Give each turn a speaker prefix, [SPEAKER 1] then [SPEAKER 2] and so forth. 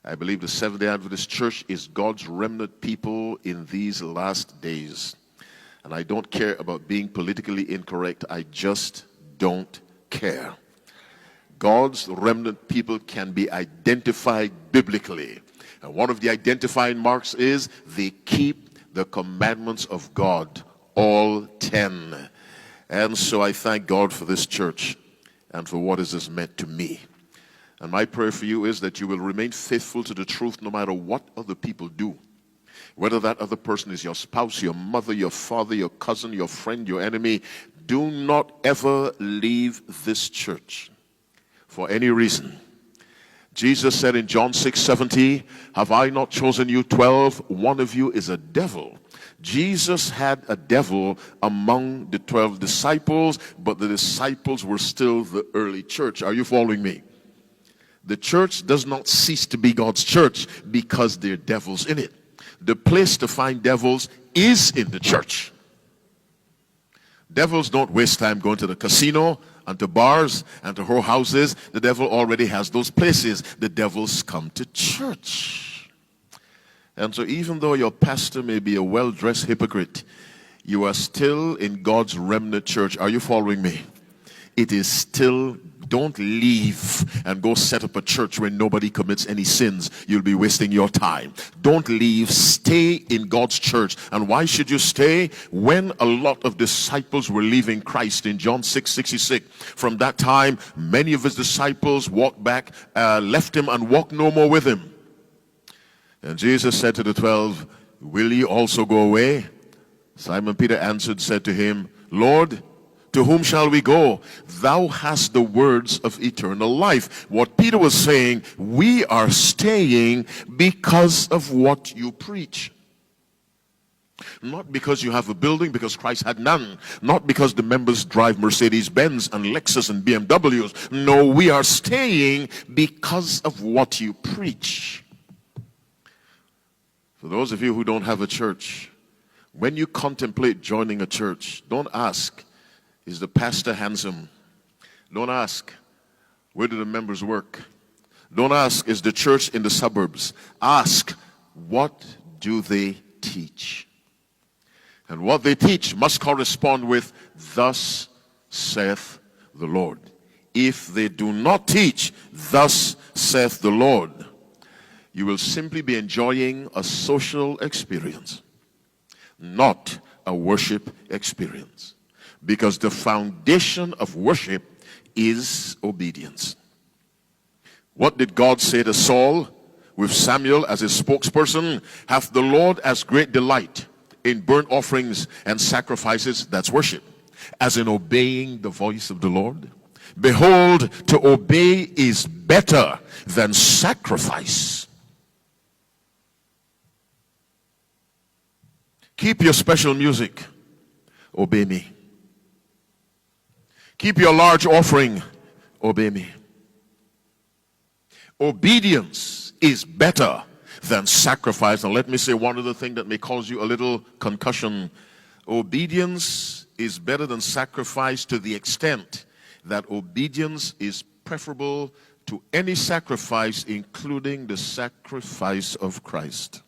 [SPEAKER 1] I believe the Seventh-day Adventist Church is God's remnant people in these last days. And I don't care about being politically incorrect. I just don't care. God's remnant people can be identified biblically. And one of the identifying marks is they keep the commandments of God, all 10. And so I thank God for this church and for what it has meant to me. And my prayer for you is that you will remain faithful to the truth no matter what other people do. Whether that other person is your spouse, your mother, your father, your cousin, your friend, your enemy, do not ever leave this church for any reason. Jesus said in John 6:70, have I not chosen you 12? One of you is a devil. Jesus had a devil among the 12 disciples, but the disciples were still the early church. Are you following me? The church does not cease to be God's church because there are devils in it. The place to find devils is in the church. Devils don't waste time going to the casino and to bars and to whorehouses. The devil already has those places. The devils come to church. And so even though your pastor may be a well-dressed hypocrite, you are still in God's remnant church. Are you following me? It is still, don't leave and go set up a church where nobody commits any sins. You'll be wasting your time. Don't leave. Stay in God's church. And why should you stay? When a lot of disciples were leaving Christ in John 6:66, from that time, many of his disciples walked back, left him and walked no more with him. And Jesus said to the 12, will ye also go away? Simon Peter answered, said to him, Lord, to whom shall we go? Thou hast the words of eternal life. What Peter was saying, we are staying because of what you preach. Not because you have a building, because Christ had none. Not because the members drive Mercedes-Benz and Lexus and BMWs. No, we are staying because of what you preach. For those of you who don't have a church, when you contemplate joining a church, don't ask, is the pastor handsome? Don't ask, where do the members work? Don't ask, is the church in the suburbs? Ask, what do they teach? And what they teach must correspond with, thus saith the Lord. If they do not teach, thus saith the Lord, you will simply be enjoying a social experience, not a worship experience. Because the foundation of worship is obedience. What did God say to Saul with Samuel as his spokesperson? Hath the Lord as great delight in burnt offerings and sacrifices? That's worship. As in obeying the voice of the Lord. Behold, to obey is better than sacrifice. Keep your special music. Obey me. Keep your large offering. Obey me. Obedience is better than sacrifice. Now let me say one other thing that may cause you a little concussion. Obedience is better than sacrifice to the extent that obedience is preferable to any sacrifice, including the sacrifice of Christ.